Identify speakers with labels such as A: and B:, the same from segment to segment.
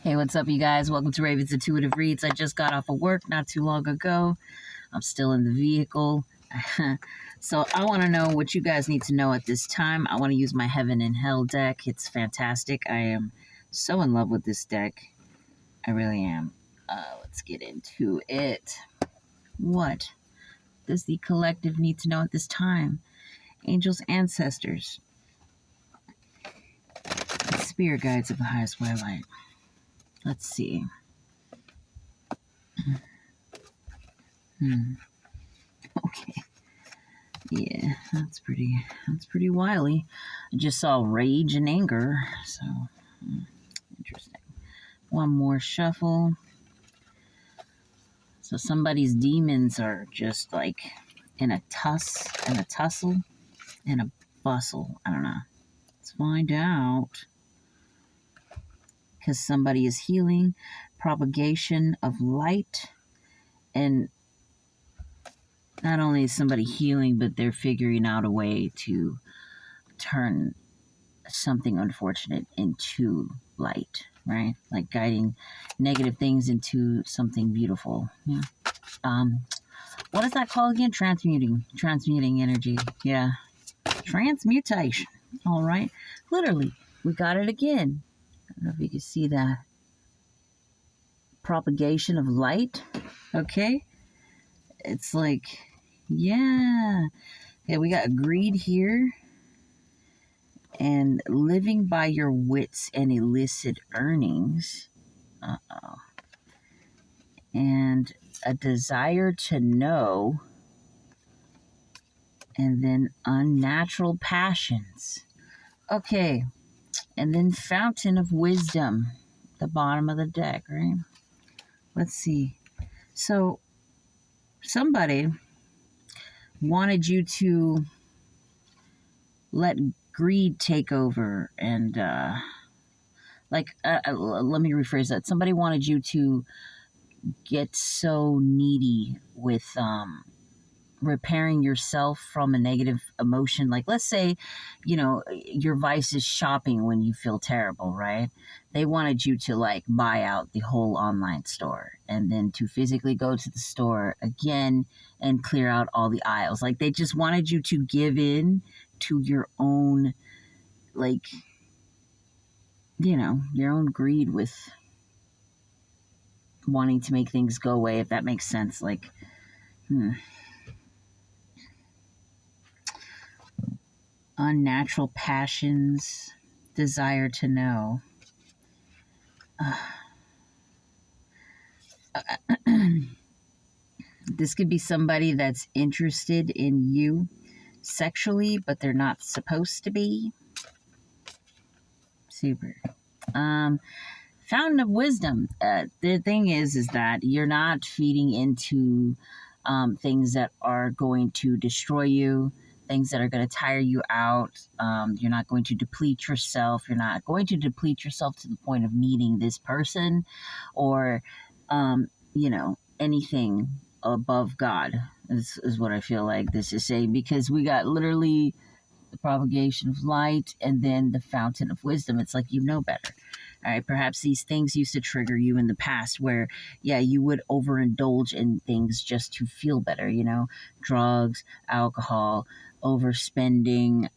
A: Hey, what's up, you guys? Welcome to Raven's Intuitive Reads. I just got off of work not too long ago. I'm still in the vehicle. So I want to know what you guys need to know at this time. I want to use my Heaven and Hell deck. It's fantastic. I am so in love with this deck. I really am. Let's get into it. What does the collective need to know at this time? Angels, ancestors, spirit guides of the highest way of light. Let's see. Okay. Yeah, that's pretty wily. I just saw rage and anger, so interesting. One more shuffle. So somebody's demons are just like in a tussle, and a bustle. I don't know. Let's find out. Because somebody is healing, propagation of light, and not only is somebody healing, but they're figuring out a way to turn something unfortunate into light, right? Like guiding negative things into something beautiful. Yeah. What is that called again? Transmuting energy. Yeah. Transmutation. All right. Literally, we got it again. I don't know if you can see that. Propagation of light. Okay. It's like, yeah. Okay, we got greed here. And living by your wits and illicit earnings. Uh-oh. And a desire to know. And then unnatural passions. Okay. And then fountain of wisdom. The bottom of the deck, right? Let's see. So, somebody wanted you to let greed take over and let me rephrase that. Somebody wanted you to get so needy with repairing yourself from a negative emotion. Like, let's say, your vice is shopping when you feel terrible, right? They wanted you to like buy out the whole online store and then to physically go to the store again and clear out all the aisles. Like, they just wanted you to give in to your own, like, your own greed with wanting to make things go away, if that makes sense. Like, unnatural passions, desire to know. This could be somebody that's interested in you sexually, but they're not supposed to be. Super. Fountain of wisdom. The thing is that you're not feeding into things that are going to destroy you, things that are going to tire you out. You're not going to deplete yourself. You're not going to deplete yourself to the point of needing this person or, anything above God is what I feel like this is saying, because we got literally the propagation of light and then the fountain of wisdom. It's like, you know better. All right, perhaps these things used to trigger you in the past where, you would overindulge in things just to feel better, drugs, alcohol, overspending,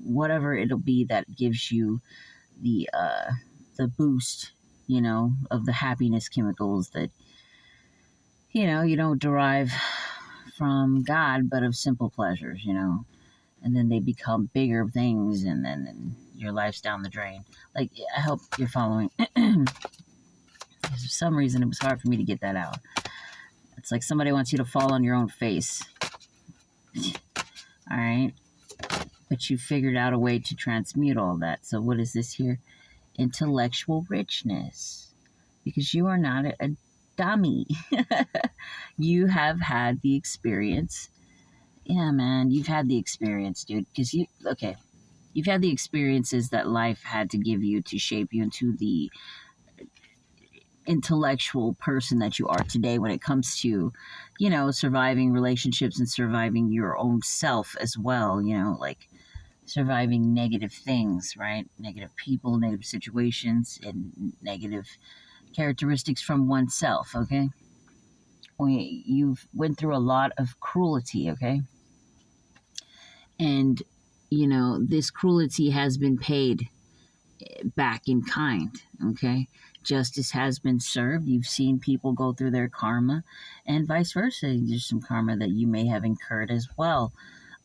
A: whatever it'll be that gives you the boost, of the happiness chemicals that, you don't derive from God, but of simple pleasures, and then they become bigger things, and then your life's down the drain. Like, I hope you're following. For some reason, it was hard for me to get that out. It's like somebody wants you to fall on your own face. All right? But you figured out a way to transmute all that. So what is this here? Intellectual richness. Because you are not a dummy. You have had the experience. Yeah, man, you've had the experience, dude. Because you've had the experiences that life had to give you to shape you into the intellectual person that you are today when it comes to, surviving relationships and surviving your own self as well, like surviving negative things, right? Negative people, negative situations, and negative characteristics from oneself, okay? You've went through a lot of cruelty, okay? And, this cruelty has been paid back in kind, okay? Justice has been served. You've seen people go through their karma, and vice versa. There's some karma that you may have incurred as well.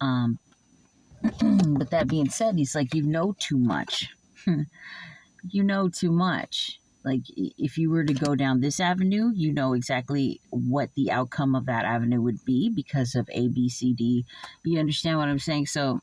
A: But that being said, it's like you know too much. You know too much. Like, if you were to go down this avenue, you know exactly what the outcome of that avenue would be because of A, B, C, D. You understand what I'm saying? So,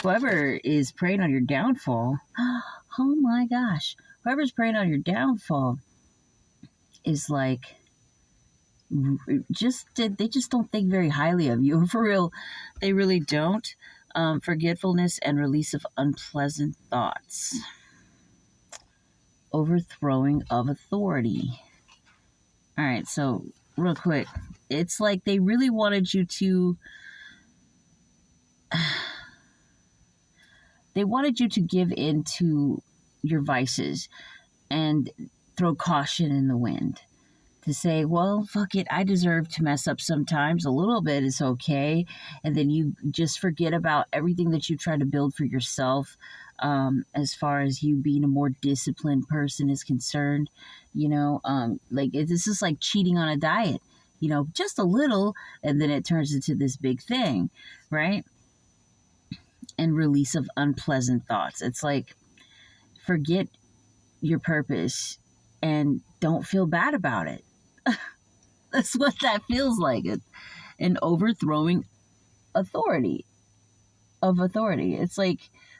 A: whoever is preying on your downfall, oh my gosh, whoever's preying on your downfall is like, they just don't think very highly of you. For real, they really don't. Forgetfulness and release of unpleasant thoughts. Overthrowing of authority. All right, so real quick, it's like they really wanted you to give in to your vices and throw caution in the wind. To say, well, fuck it, I deserve to mess up sometimes. A little bit is okay. And then you just forget about everything that you try to build for yourself, as far as you being a more disciplined person is concerned. This is like cheating on a diet, just a little, and then it turns into this big thing, right? And release of unpleasant thoughts. It's like, forget your purpose and don't feel bad about it. That's what that feels like. An overthrowing authority. It's like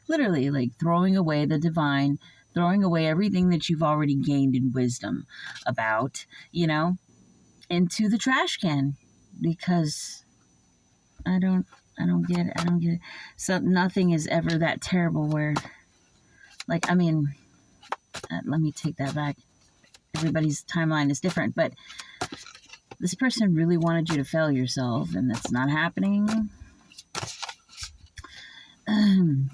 A: literally like throwing away the divine, throwing away everything that you've already gained in wisdom about, into the trash can, because I don't get it. So nothing is ever that terrible where, let me take that back. Everybody's timeline is different, but this person really wanted you to fail yourself, and that's not happening.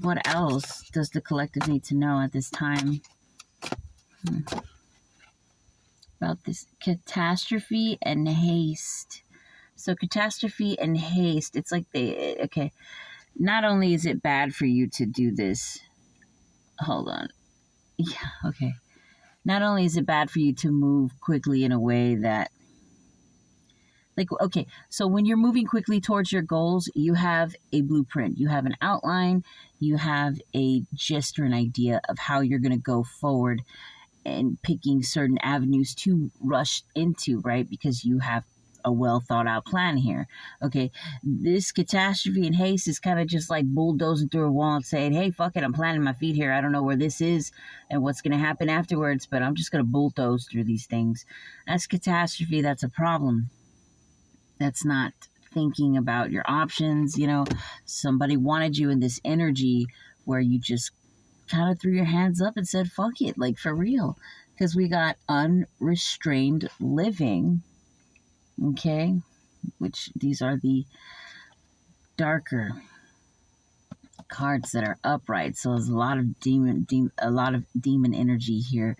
A: What else does the collective need to know at this time? About this catastrophe and haste. So catastrophe and haste, it's like not only is it bad for you to do this, hold on. Yeah, okay. Not only is it bad for you to move quickly in a way that, so when you're moving quickly towards your goals, you have a blueprint, you have an outline, you have a gist or an idea of how you're going to go forward and picking certain avenues to rush into, right? Because you have a well thought out plan here. Okay, this catastrophe and haste is kind of just like bulldozing through a wall and saying, hey, fuck it, I'm planting my feet here. I don't know where this is and what's going to happen afterwards, but I'm just going to bulldoze through these things. That's catastrophe. That's a problem. That's not thinking about your options. Somebody wanted you in this energy where you just kind of threw your hands up and said, fuck it, like for real. Because we got unrestrained living. Okay, which these are the darker cards that are upright. So there's a lot of demon energy here,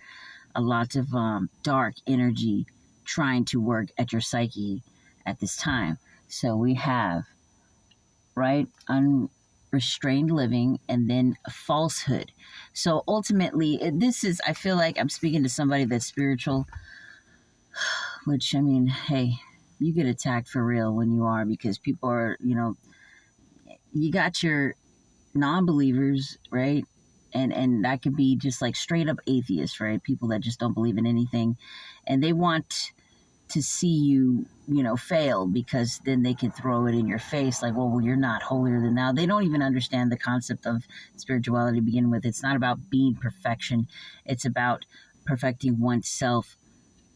A: a lot of dark energy trying to work at your psyche at this time. So we have, right, unrestrained living, and then a falsehood. So ultimately, I feel like I'm speaking to somebody that's spiritual. Which, hey, you get attacked for real when you are, because people are, you got your non-believers, right? And that could be just like straight up atheists, right? People that just don't believe in anything. And they want to see you, fail, because then they can throw it in your face like, well, you're not holier than thou. They don't even understand the concept of spirituality to begin with. It's not about being perfection. It's about perfecting oneself,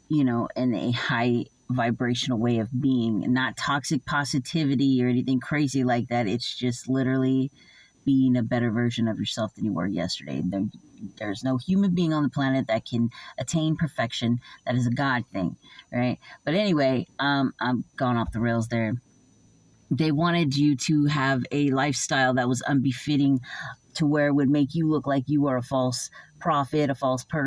A: in a high vibrational way of being, not toxic positivity or anything crazy like that. It's just literally being a better version of yourself than you were yesterday. There's no human being on the planet that can attain perfection. That is a God thing, right? But anyway, I'm gone off the rails there. they wanted you to have a lifestyle that was unbefitting, to where it would make you look like you are a false prophet, a false person.